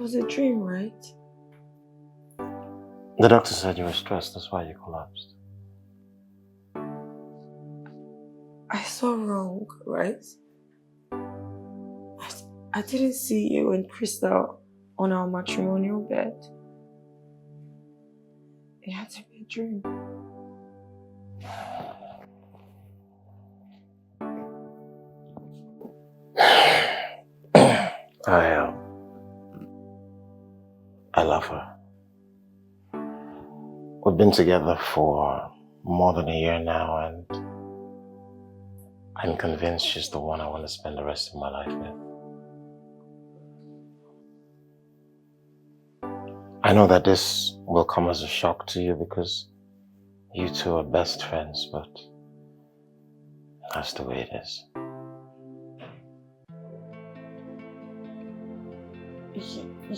It was a dream, right? The doctor said you were stressed, that's why you collapsed. I saw wrong, right? I didn't see you and Crystal on our matrimonial bed. It had to be a dream. I love her. We've been together for more than a year now, and I'm convinced she's the one I want to spend the rest of my life with. I know that this will come as a shock to you because you two are best friends, but that's the way it is.